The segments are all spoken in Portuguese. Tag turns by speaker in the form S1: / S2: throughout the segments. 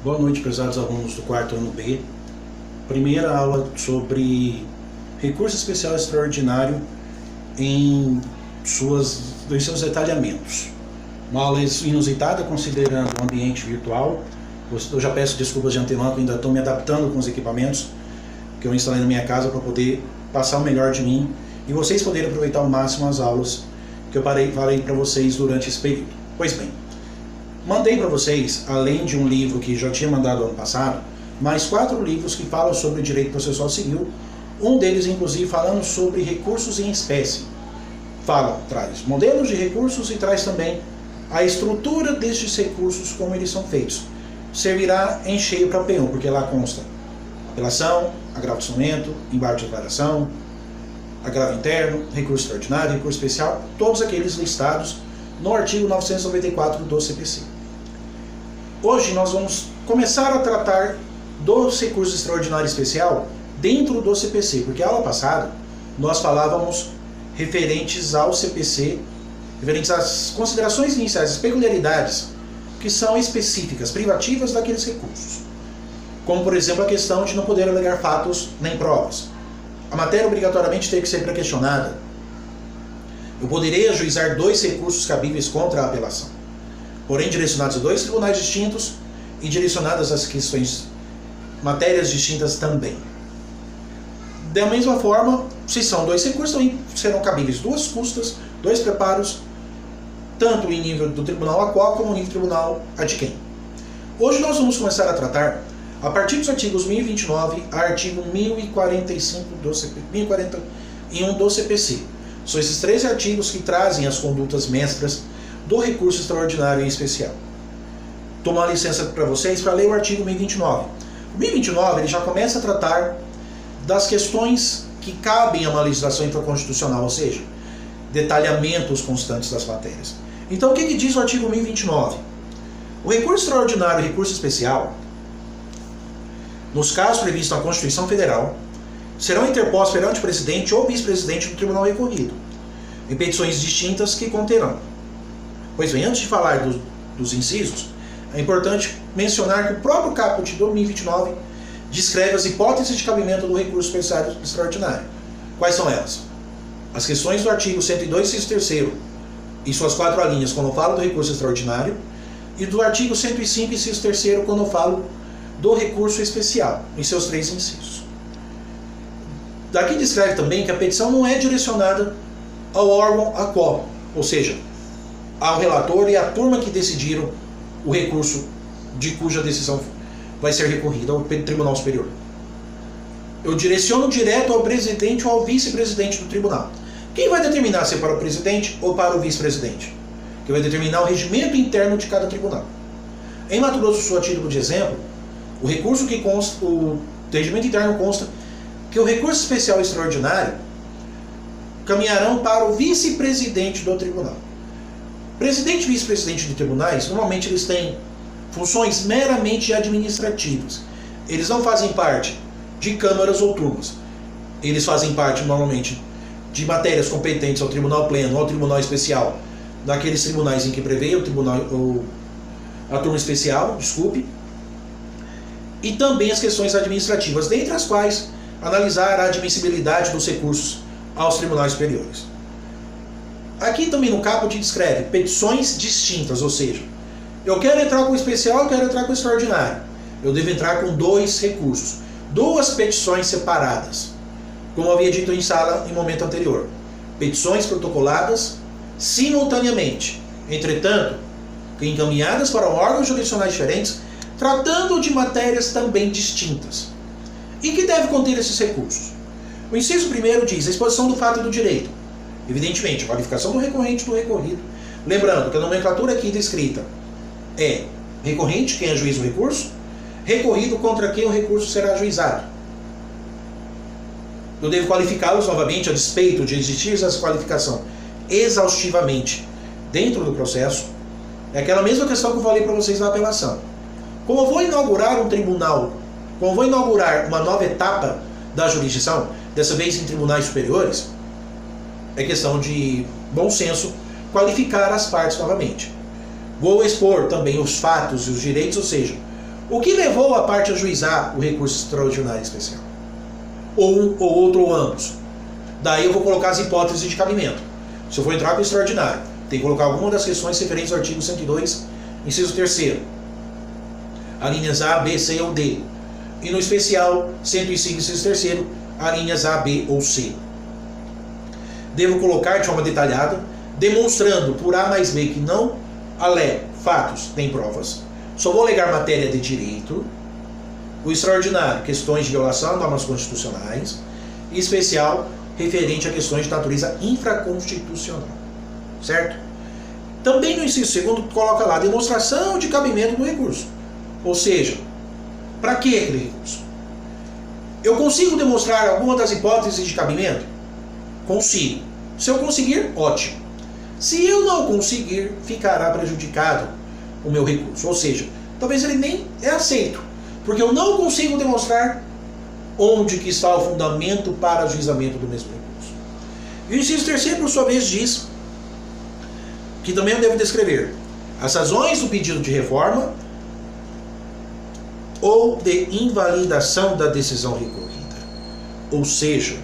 S1: Boa noite, prezados alunos do quarto ano B. Primeira aula sobre recurso especial extraordinário em seus detalhamentos. Uma aula inusitada considerando o ambiente virtual. Eu já peço desculpas de antemão, que ainda estou me adaptando com os equipamentos que eu instalei na minha casa para poder passar o melhor de mim e vocês poderem aproveitar ao máximo as aulas que eu falei para vocês durante esse período. Pois bem, mandei para vocês, além de um livro que já tinha mandado ano passado, mais 4 livros que falam sobre direito processual civil, um deles inclusive falando sobre recursos em espécie. Traz modelos de recursos e traz também a estrutura destes recursos, como eles são feitos. Servirá em cheio para P1, porque lá consta apelação, agravo de instrumento, embargo de declaração, agravo interno, recurso extraordinário, recurso especial, todos aqueles listados no artigo 994 do CPC. Hoje nós vamos começar a tratar dos recursos extraordinário e especial dentro do CPC, porque a aula passada nós falávamos referentes ao CPC, referentes às considerações iniciais, as peculiaridades que são específicas, privativas daqueles recursos. Como, por exemplo, a questão de não poder alegar fatos nem provas. A matéria obrigatoriamente tem que ser pré-questionada. Eu poderei ajuizar 2 recursos cabíveis contra a apelação, porém direcionados a 2 tribunais distintos e direcionadas às questões, matérias distintas também. Da mesma forma, se são 2 recursos, também serão cabíveis 2 custas, 2 preparos, tanto em nível do tribunal a qual como em nível do tribunal a de quem. Hoje nós vamos começar a tratar a partir dos artigos 1029 a artigo 1041 do CPC. São esses 13 artigos que trazem as condutas mestras do recurso extraordinário em especial. Tomar licença para vocês para ler o artigo 1029. O 1029 ele já começa a tratar das questões que cabem a uma legislação infraconstitucional, ou seja, detalhamentos constantes das matérias. Então o que diz o artigo 1029? O recurso extraordinário e recurso especial, nos casos previstos na Constituição Federal, serão interpostos perante o presidente ou vice-presidente do tribunal recorrido, em petições distintas que conterão. Pois bem, antes de falar dos incisos, é importante mencionar que o próprio caput do 1029 descreve as hipóteses de cabimento do recurso especial extraordinário. Quais são elas? As questões do artigo 102, inciso 3º, e suas 4 alíneas, quando eu falo do recurso extraordinário, e do artigo 105, inciso 3º, quando eu falo do recurso especial, em seus 3 incisos. Daqui descreve também que a petição não é direcionada ao órgão a qual, ou seja, ao relator e à turma que decidiram o recurso de cuja decisão vai ser recorrida ao Tribunal Superior. Eu direciono direto ao presidente ou ao vice-presidente do tribunal. Quem vai determinar se é para o presidente ou para o vice-presidente? Quem vai determinar o regimento interno de cada tribunal. Em Mato Grosso do Sul, a título de exemplo, o recurso que consta, o regimento interno consta que o recurso especial extraordinário caminharão para o vice-presidente do tribunal. Presidente e vice-presidente de tribunais, normalmente eles têm funções meramente administrativas. Eles não fazem parte de câmaras ou turmas. Eles fazem parte, normalmente, de matérias competentes ao tribunal pleno ou ao tribunal especial, daqueles tribunais em que prevê o tribunal, a turma especial, e também as questões administrativas, dentre as quais analisar a admissibilidade dos recursos aos tribunais superiores. Aqui também no caput descreve petições distintas, ou seja, eu quero entrar com o especial, eu quero entrar com o extraordinário. Eu devo entrar com 2 recursos, 2 petições separadas, como havia dito em sala em momento anterior. Petições protocoladas simultaneamente, entretanto, encaminhadas para órgãos jurisdicionais diferentes, tratando de matérias também distintas. E que deve conter esses recursos? O inciso 1º diz a exposição do fato e do direito. Evidentemente, a qualificação do recorrente e do recorrido. Lembrando que a nomenclatura aqui descrita é recorrente, quem ajuiza o recurso, recorrido, contra quem o recurso será ajuizado. Eu devo qualificá-los novamente a despeito de existir essa qualificação exaustivamente dentro do processo. É aquela mesma questão que eu falei para vocês na apelação. Como eu vou inaugurar um tribunal, como eu vou inaugurar uma nova etapa da jurisdição, dessa vez em tribunais superiores, é questão de bom senso qualificar as partes novamente. Vou expor também os fatos e os direitos, ou seja, O que levou a parte a ajuizar o recurso extraordinário especial? Ou um, ou outro, ou ambos. Daí eu vou colocar as hipóteses de cabimento. Se eu for entrar com o extraordinário, tem que colocar alguma das questões referentes ao artigo 102, inciso 3º. Alíneas A, B, C ou D. E no especial, 105, inciso 3º, alíneas A, B ou C. Devo colocar de forma detalhada, demonstrando por A mais B que não alega fatos nem provas. Só vou alegar matéria de direito. O extraordinário, questões de violação de normas constitucionais. E especial, referente a questões de natureza infraconstitucional. Certo? Também no inciso 2º, coloca lá demonstração de cabimento do recurso. Ou seja, para que aquele recurso? Eu consigo demonstrar alguma das hipóteses de cabimento? Consigo. Se eu conseguir, ótimo. Se eu não conseguir, ficará prejudicado o meu recurso. Ou seja, talvez ele nem é aceito, porque eu não consigo demonstrar onde que está o fundamento para ajuizamento do mesmo recurso. E o inciso 3º, por sua vez, diz que também eu devo descrever as razões do pedido de reforma ou de invalidação da decisão recorrida. Ou seja,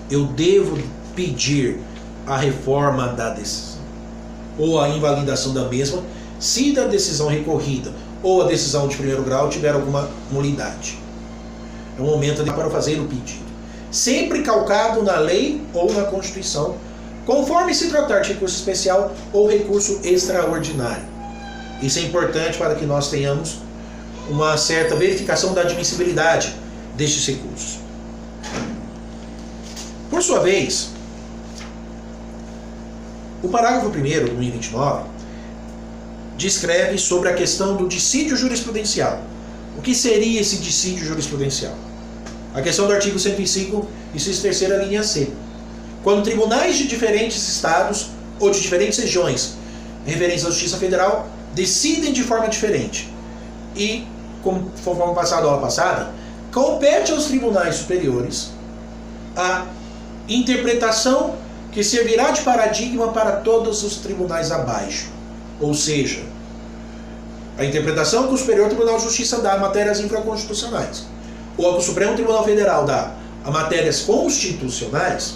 S1: eu devo pedir a reforma da decisão ou a invalidação da mesma se da decisão recorrida ou a decisão de primeiro grau tiver alguma nulidade. É o momento para fazer o pedido. Sempre calcado na lei ou na Constituição, conforme se tratar de recurso especial ou recurso extraordinário. Isso é importante para que nós tenhamos uma certa verificação da admissibilidade destes recursos. Por sua vez, o parágrafo 1º do 1029 descreve sobre a questão do dissídio jurisprudencial. O que seria esse dissídio jurisprudencial? A questão do artigo 105, inciso 3º, linha C. Quando tribunais de diferentes estados ou de diferentes regiões referentes à Justiça Federal decidem de forma diferente e, conforme passado a aula passada, compete aos tribunais superiores a interpretação que servirá de paradigma para todos os tribunais abaixo. Ou seja, a interpretação que o Superior Tribunal de Justiça dá a matérias infraconstitucionais, ou que o Supremo Tribunal Federal dá a matérias constitucionais,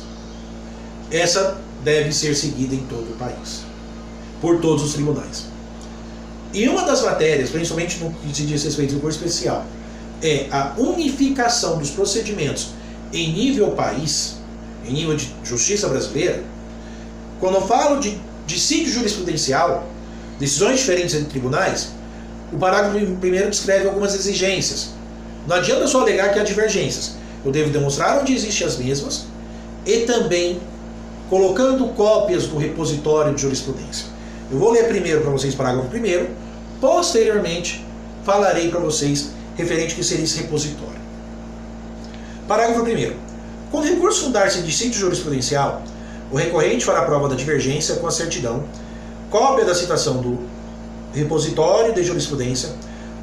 S1: essa deve ser seguida em todo o país, por todos os tribunais. E uma das matérias, principalmente no que se diz respeito ao curso especial, é a unificação dos procedimentos em nível país, em nível de justiça brasileira. Quando eu falo de dissídio jurisprudencial, decisões diferentes entre tribunais, o parágrafo 1º descreve algumas exigências. Não adianta só alegar que há divergências. Eu devo demonstrar onde existem as mesmas e também colocando cópias do repositório de jurisprudência. Eu vou ler primeiro para vocês o parágrafo 1º, posteriormente falarei para vocês referente ao que seria esse repositório. Parágrafo 1º. Quando o recurso fundar-se em dissídio jurisprudencial, o recorrente fará prova da divergência com a certidão, cópia da citação do repositório de jurisprudência,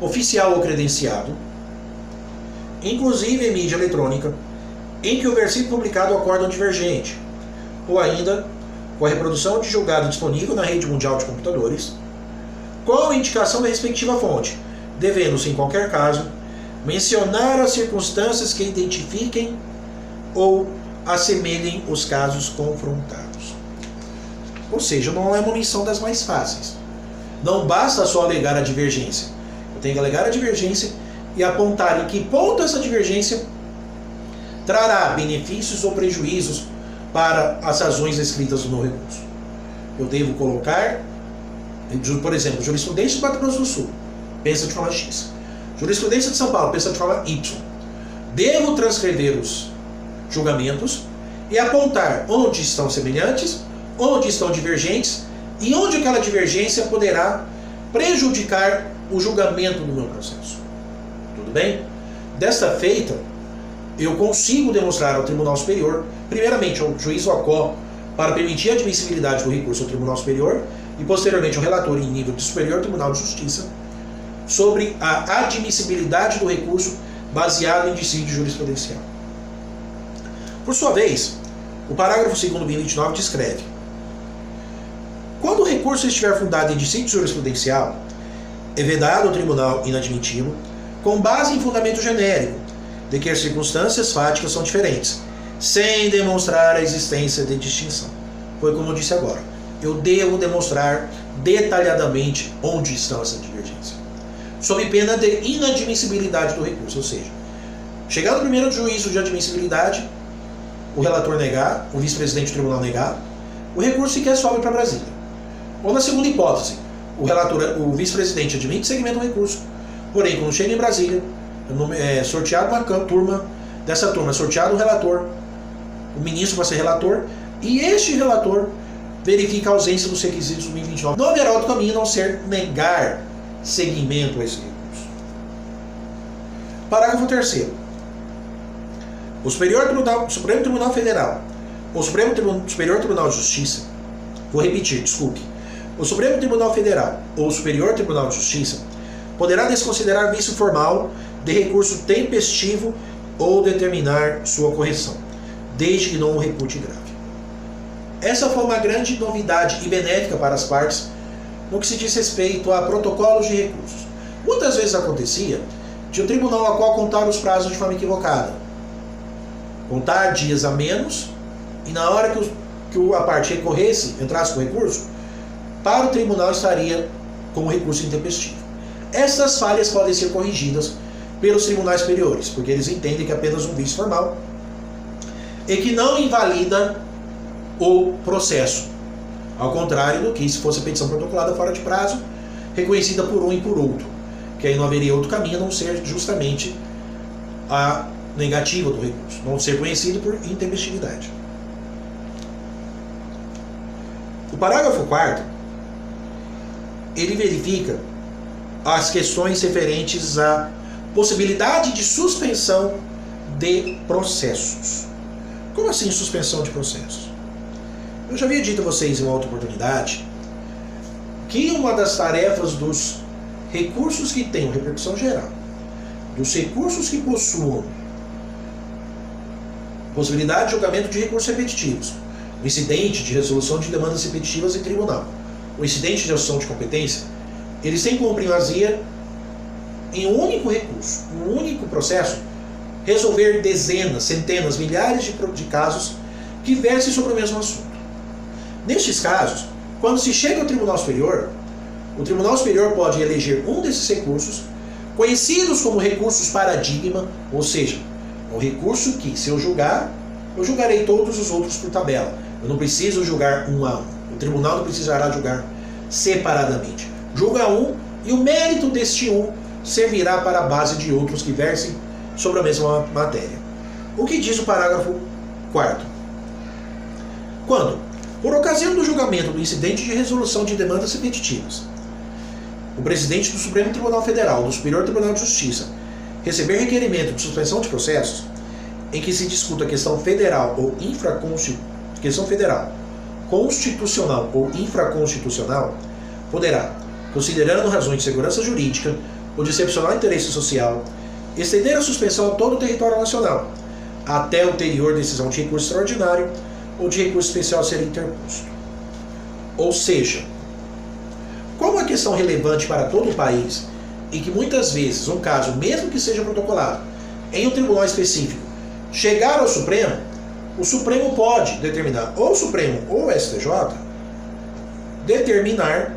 S1: oficial ou credenciado, inclusive em mídia eletrônica, em que o versículo publicado acórdão divergente, ou ainda com a reprodução de julgado disponível na rede mundial de computadores, com a indicação da respectiva fonte, devendo-se, em qualquer caso, mencionar as circunstâncias que identifiquem ou assemelhem os casos confrontados. Ou seja, não é uma missão das mais fáceis. Não basta só alegar a divergência. Eu tenho que alegar a divergência e apontar em que ponto essa divergência trará benefícios ou prejuízos para as razões escritas no recurso. Eu devo colocar, por exemplo, jurisprudência do Mato Grosso do Sul, pensa de forma X. Jurisprudência de São Paulo, pensa de forma Y. Devo transcrever os julgamentos e apontar onde estão semelhantes, onde estão divergentes e onde aquela divergência poderá prejudicar o julgamento do meu processo. Tudo bem? Desta feita, eu consigo demonstrar ao Tribunal Superior, primeiramente ao juiz OACO, para permitir a admissibilidade do recurso ao Tribunal Superior e posteriormente ao relator em nível de Superior Tribunal de Justiça, sobre a admissibilidade do recurso baseado em dissídio jurisprudencial. Por sua vez, o parágrafo 2º do 1029 descreve: quando o recurso estiver fundado em dissídio jurisprudencial, é vedado ao tribunal inadmiti-lo com base em fundamento genérico de que as circunstâncias fáticas são diferentes, sem demonstrar a existência de distinção. Foi como eu disse agora. Eu devo demonstrar detalhadamente onde estão essas divergências, sob pena de inadmissibilidade do recurso, ou seja, chegado o primeiro juízo de admissibilidade, o relator negar, o vice-presidente do tribunal negar, o recurso sequer sobe para Brasília. Ou na segunda hipótese, o vice-presidente admite segmento do recurso, porém, quando chega em Brasília, sorteado uma turma, dessa turma, sorteado o relator, o ministro vai ser relator, e este relator verifica a ausência dos requisitos do 1029. Não haverá outro caminho a não ser negar seguimento a esse recurso. Parágrafo 3º. O Supremo Tribunal Federal, o Superior Tribunal de Justiça, vou repetir, desculpe, o Supremo Tribunal Federal ou o Superior Tribunal de Justiça poderá desconsiderar vício formal de recurso tempestivo ou determinar sua correção, desde que não o repute grave. Essa foi uma grande novidade e benéfica para as partes no que se diz respeito a protocolos de recursos. Muitas vezes acontecia de um tribunal a qual contar os prazos de forma equivocada. Contar dias a menos, e na hora que a parte recorresse, entrasse com recurso, para o tribunal estaria com o recurso intempestivo. Essas falhas podem ser corrigidas pelos tribunais superiores, porque eles entendem que é apenas um vício formal e que não invalida o processo, ao contrário do que se fosse a petição protocolada fora de prazo, reconhecida por um e por outro, que aí não haveria outro caminho a não ser justamente a negativa do recurso, não ser conhecido por intempestividade. O parágrafo 4º, ele verifica as questões referentes à possibilidade de suspensão de processos. Como assim suspensão de processos? Eu já havia dito a vocês em uma outra oportunidade que uma das tarefas dos recursos que tenham repercussão geral, dos recursos que possuam possibilidade de julgamento de recursos repetitivos, o incidente de resolução de demandas repetitivas em tribunal, o incidente de resolução de competência, eles têm como primazia, em um único recurso, um único processo, resolver dezenas, centenas, milhares de casos que versem sobre o mesmo assunto. Nestes casos, quando se chega ao Tribunal Superior, o Tribunal Superior pode eleger um desses recursos, conhecidos como recursos paradigma, ou seja, o recurso que, se eu julgar, eu julgarei todos os outros por tabela. Eu não preciso julgar um a um. O tribunal não precisará julgar separadamente. Julga um e o mérito deste um servirá para a base de outros que versem sobre a mesma matéria. O que diz o parágrafo 4º? Quando, por ocasião do julgamento do incidente de resolução de demandas repetitivas, o presidente do Supremo Tribunal Federal, do Superior Tribunal de Justiça, receber requerimento de suspensão de processos em que se discuta a questão federal ou constitucional ou infraconstitucional, poderá, considerando razões de segurança jurídica ou de excepcional interesse social, estender a suspensão a todo o território nacional, até a ulterior decisão de recurso extraordinário ou de recurso especial a ser interposto. Ou seja, como a questão relevante para todo o país e que muitas vezes um caso, mesmo que seja protocolado em um tribunal específico, chegar ao Supremo, o Supremo pode determinar, ou o Supremo ou o STJ, determinar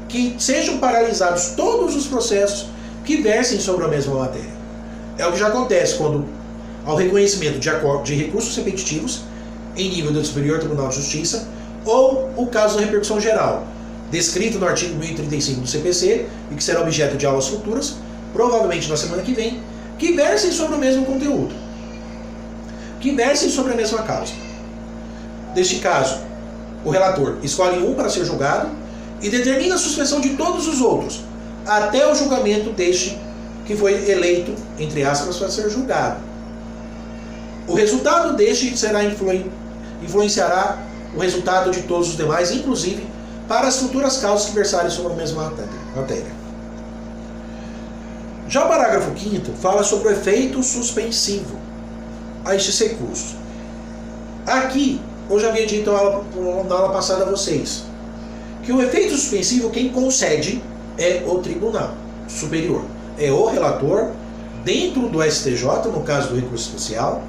S1: que sejam paralisados todos os processos que versem sobre a mesma matéria. É o que já acontece quando, ao reconhecimento de recursos repetitivos em nível do Superior Tribunal de Justiça, ou o caso da repercussão geral, descrito no artigo 1035 do CPC, e que será objeto de aulas futuras, provavelmente na semana que vem, que versem sobre o mesmo conteúdo, que versem sobre a mesma causa. Neste caso, o relator escolhe um para ser julgado e determina a suspensão de todos os outros, até o julgamento deste que foi eleito, entre aspas, para ser julgado. O resultado deste influenciará o resultado de todos os demais, inclusive para as futuras causas que versarem sobre a mesma matéria. Já o parágrafo 5º fala sobre o efeito suspensivo a estes recursos. Aqui, eu já havia dito na aula passada a vocês, que o efeito suspensivo, quem concede é o Tribunal Superior. É o relator dentro do STJ, no caso do recurso especial,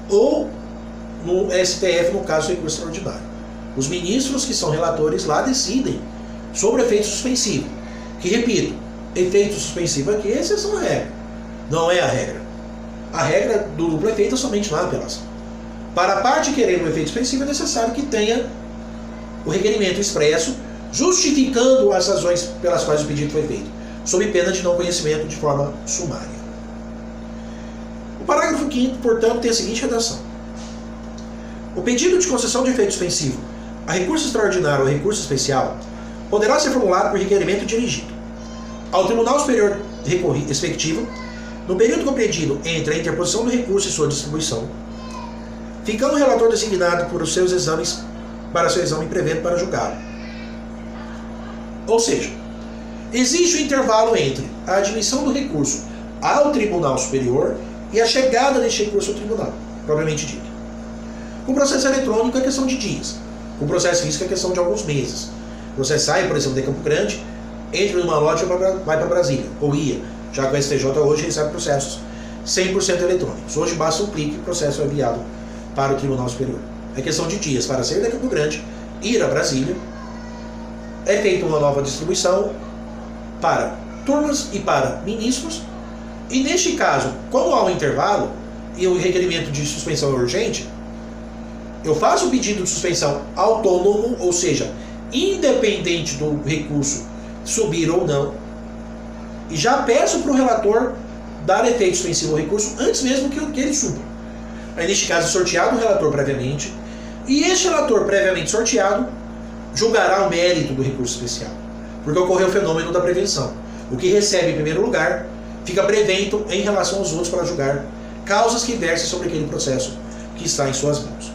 S1: ou no STF, no caso do recurso extraordinário. Os ministros que são relatores lá decidem sobre o efeito suspensivo. Que, repito, efeito suspensivo aqui é exceção à regra. Não é a regra. A regra do duplo efeito é somente na apelação. Para a parte querer um efeito suspensivo é necessário que tenha o requerimento expresso justificando as razões pelas quais o pedido foi feito, sob pena de não conhecimento de forma sumária. O parágrafo 5º, portanto, tem a seguinte redação. O pedido de concessão de efeito suspensivo a recurso extraordinário ou recurso especial poderá ser formulado por requerimento dirigido ao Tribunal Superior respectivo no período compreendido entre a interposição do recurso e sua distribuição, ficando o relator designado por os seus exames para seu exame prevento para julgá-lo. Ou seja, existe um intervalo entre a admissão do recurso ao Tribunal Superior e a chegada deste recurso ao Tribunal, propriamente dito. Com o processo eletrônico é questão de dias, com o processo físico é questão de alguns meses. Você sai, por exemplo, de Campo Grande, entra numa loja e vai para Brasília, ou ia, já que o STJ hoje recebe processos 100% eletrônicos. Hoje basta um clique e o processo é enviado para o Tribunal Superior. É questão de dias para sair de Campo Grande, ir a Brasília, é feita uma nova distribuição para turmas e para ministros, e neste caso, como há um intervalo e o requerimento de suspensão é urgente, eu faço o pedido de suspensão autônomo, ou seja, independente do recurso subir ou não, e já peço para o relator dar efeito suspensivo ao recurso antes mesmo que ele suba. Aí, neste caso, é sorteado o relator previamente, e este relator previamente sorteado julgará o mérito do recurso especial, porque ocorreu o fenômeno da prevenção. O que recebe em primeiro lugar fica prevento em relação aos outros para julgar causas que versem sobre aquele processo que está em suas mãos.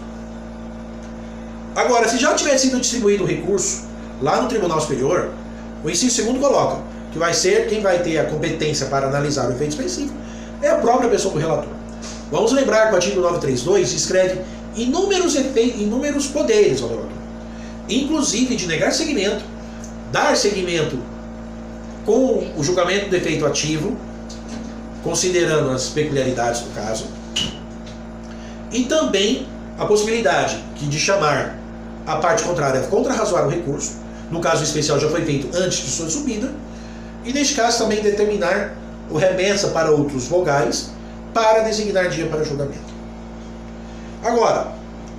S1: Agora, se já tiver sido distribuído o recurso lá no Tribunal Superior, o inciso 2º coloca que vai ser quem vai ter a competência para analisar o efeito específico é a própria pessoa do relator. Vamos lembrar que o artigo 932 descreve inúmeros poderes ao relator, inclusive de negar seguimento, dar seguimento com o julgamento do efeito ativo, considerando as peculiaridades do caso, e também a possibilidade de chamar a parte contrária a contrarrazoar o recurso. No caso especial já foi feito antes de sua subida, e neste caso também determinar o remessa para outros vogais para designar dia para julgamento. Agora,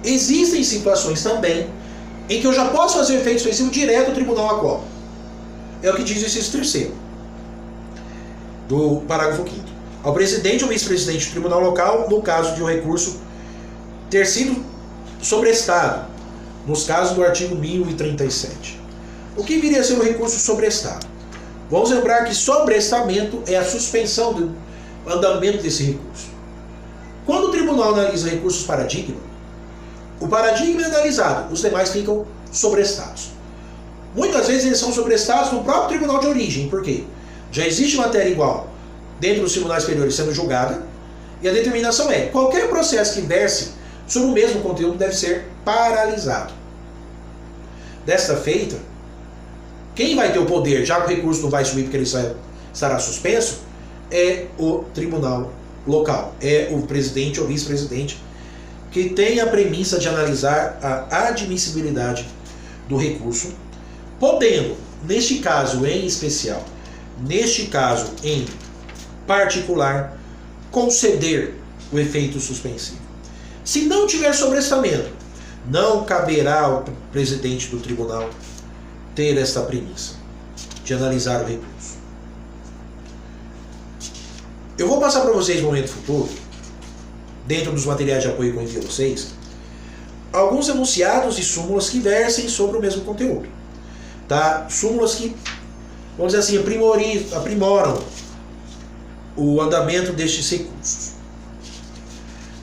S1: existem situações também em que eu já posso fazer o efeito suspensivo direto ao tribunal a qual. É o que diz o inciso 3º do parágrafo 5º. Ao presidente ou vice-presidente do tribunal local, no caso de um recurso ter sido sobrestado, nos casos do artigo 1037. O que viria a ser o recurso sobrestado? Vamos lembrar que sobrestamento é a suspensão do andamento desse recurso. Quando o tribunal analisa recursos paradigma, o paradigma é analisado, os demais ficam sobrestados. Muitas vezes eles são sobrestados no próprio tribunal de origem. Por quê? Já existe matéria igual dentro dos tribunais superiores sendo julgada, e a determinação é: qualquer processo que verse sobre o mesmo conteúdo deve ser paralisado. Desta feita, quem vai ter o poder, já que o recurso não vai subir porque ele estará suspenso, é o tribunal local, é o presidente ou vice-presidente, que tem a premissa de analisar a admissibilidade do recurso, podendo, neste caso em especial, neste caso em particular, conceder o efeito suspensivo. Se não tiver sobrestamento, não caberá ao presidente do tribunal ter esta premissa de analisar o recurso. Eu vou passar para vocês no momento futuro, dentro dos materiais de apoio que eu envio a vocês, alguns enunciados e súmulas que versem sobre o mesmo conteúdo. Tá? Súmulas que, vamos dizer assim, aprimoram o andamento destes recursos.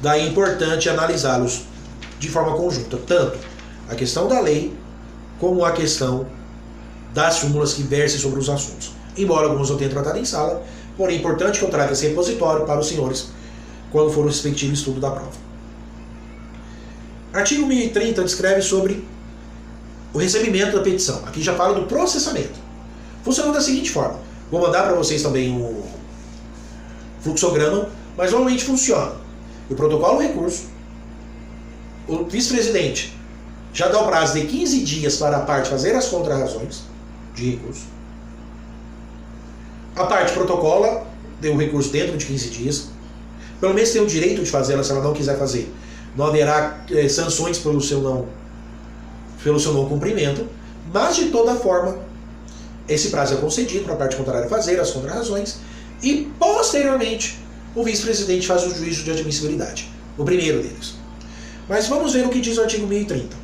S1: Daí é importante analisá-los de forma conjunta, tanto a questão da lei como a questão das súmulas que versem sobre os assuntos. Embora alguns eu tenha tratado em sala, porém é importante que eu traga esse repositório para os senhores quando for o respectivo estudo da prova. Artigo 1030 descreve sobre o recebimento da petição. Aqui já fala do processamento. Funciona da seguinte forma. Vou mandar para vocês também o fluxograma, mas normalmente funciona. Eu protocolo o recurso, o vice-presidente já dá o prazo de 15 dias para a parte fazer as contrarrazões de recurso. A parte protocola o recurso dentro de 15 dias. Pelo menos tem o direito de fazê-la se ela não quiser fazer. Não haverá sanções pelo seu não cumprimento. Mas, de toda forma, esse prazo é concedido para a parte contrária fazer as contrarrazões. E, posteriormente, o vice-presidente faz o juízo de admissibilidade. O primeiro deles. Mas vamos ver o que diz o artigo 1030.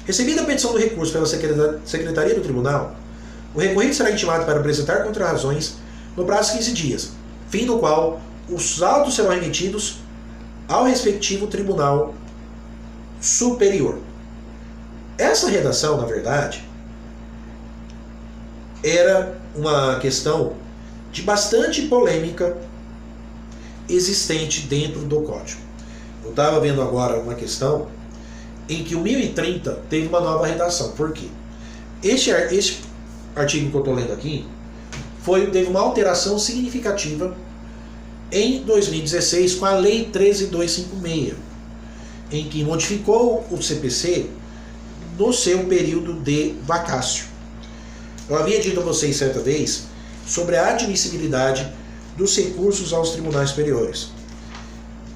S1: Recebida a petição do recurso pela Secretaria do Tribunal, o recorrido será intimado para apresentar contrarrazões no prazo de 15 dias, fim do qual os autos serão remetidos ao respectivo Tribunal Superior. Essa redação, na verdade, era uma questão de bastante polêmica existente dentro do Código. Eu estava vendo agora uma questão em que o 1030 teve uma nova redação. Por quê? Este artigo que eu estou lendo aqui teve uma alteração significativa em 2016 com a Lei 13.256, em que modificou o CPC no seu período de vacácio. Eu havia dito a vocês certa vez sobre a admissibilidade dos recursos aos tribunais superiores,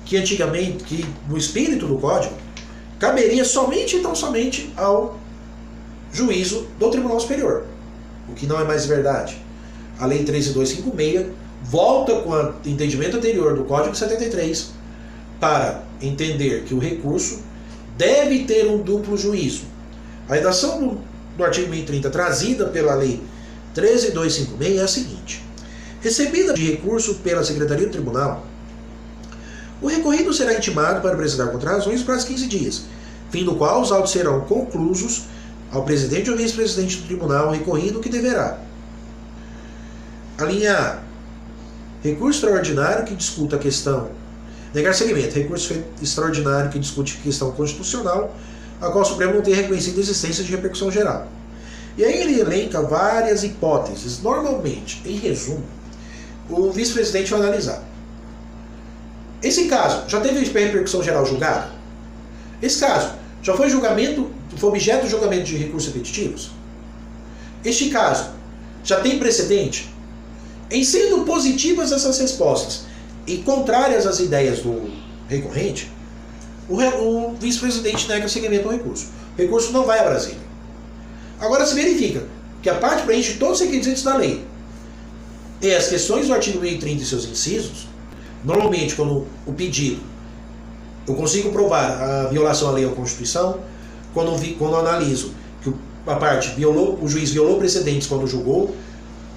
S1: que antigamente, que no espírito do Código, caberia somente e tão somente ao juízo do Tribunal Superior, o que não é mais verdade. A Lei 13.256 volta com o entendimento anterior do Código 73 para entender que o recurso deve ter um duplo juízo. A redação do artigo 1030 trazida pela Lei 13.256 é a seguinte: recebida de recurso pela Secretaria do Tribunal, o recorrido será intimado para apresentar contrarrazões para 15 dias, fim do qual os autos serão conclusos ao presidente ou vice-presidente do tribunal recorrido, que deverá: a linha A, recurso extraordinário que discuta a questão, negar seguimento, recurso extraordinário que discute a questão constitucional, a qual o Supremo não tem reconhecido a existência de repercussão geral. E aí ele elenca várias hipóteses. Normalmente, em resumo, o vice-presidente vai analisar. Esse caso já teve repercussão geral julgada? Esse caso já foi objeto de julgamento de recursos repetitivos? Este caso já tem precedente? Em sendo positivas essas respostas e contrárias às ideias do recorrente, o vice-presidente nega seguimento ao recurso. O recurso não vai a Brasília. Agora se verifica que a parte preenche todos os requisitos da lei. E as questões do artigo 1030 e seus incisos, normalmente quando o pedido, eu consigo provar a violação à lei ou à Constituição, quando analiso que a parte o juiz violou precedentes quando julgou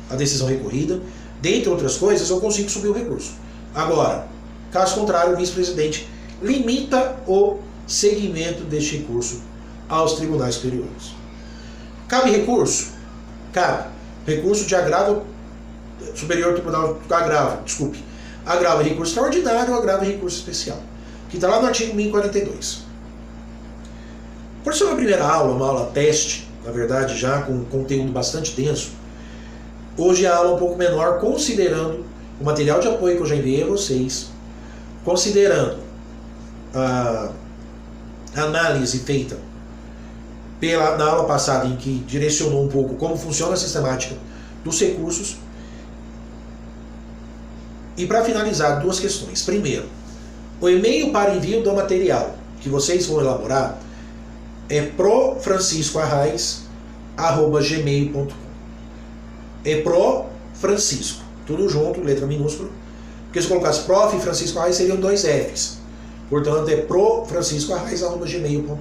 S1: a decisão recorrida, dentre outras coisas, eu consigo subir o recurso. Agora, caso contrário, o vice-presidente limita o seguimento deste recurso aos tribunais superiores. Cabe recurso? Cabe. Recurso de agravo superior tribunal agravo, desculpe. Agravo e recurso extraordinário, agravo e recurso especial, que está lá no artigo 1042. Por ser uma primeira aula, uma aula teste, na verdade já com conteúdo bastante denso, hoje a aula é um pouco menor, considerando o material de apoio que eu já enviei a vocês, considerando a análise feita na aula passada, em que direcionou um pouco como funciona a sistemática dos recursos. E para finalizar, duas questões. Primeiro, o e-mail para envio do material que vocês vão elaborar é profranciscoarrais@gmail.com. É profrancisco, tudo junto, letra minúscula. Porque se eu colocasse prof. Francisco Arrais, seriam 2 Fs. Portanto, é profranciscoarrais@gmail.com,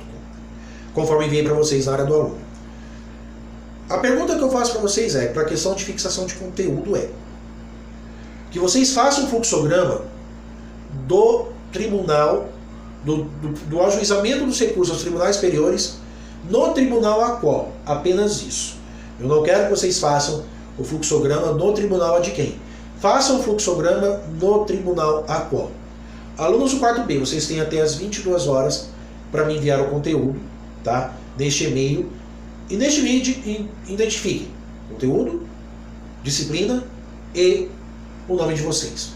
S1: conforme enviei para vocês na área do aluno. A pergunta que eu faço para vocês para a questão de fixação de conteúdo que vocês façam um fluxograma do tribunal, do ajuizamento dos recursos aos tribunais superiores no tribunal a qual. Apenas isso. Eu não quero que vocês façam o fluxograma no tribunal a de quem. Façam o fluxograma no tribunal a qual. Alunos do quarto B, vocês têm até as 22 horas para me enviar o conteúdo, tá? Neste e-mail. E neste vídeo, identifiquem conteúdo, disciplina e o nome de vocês.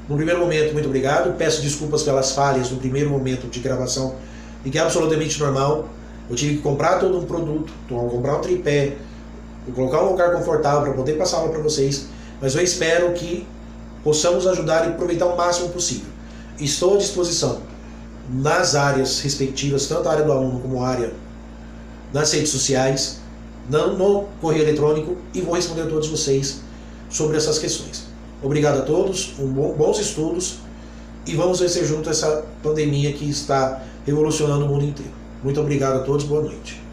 S1: No primeiro momento, muito obrigado. Peço desculpas pelas falhas no primeiro momento de gravação, e que é absolutamente normal. Eu tive que comprar todo um produto, comprar um tripé, colocar um lugar confortável para poder passar aula para vocês, mas eu espero que possamos ajudar e aproveitar o máximo possível. Estou à disposição nas áreas respectivas, tanto a área do aluno como a área nas redes sociais, no correio eletrônico, e vou responder a todos vocês sobre essas questões. Obrigado a todos, bons estudos, e vamos vencer junto essa pandemia que está revolucionando o mundo inteiro. Muito obrigado a todos, boa noite.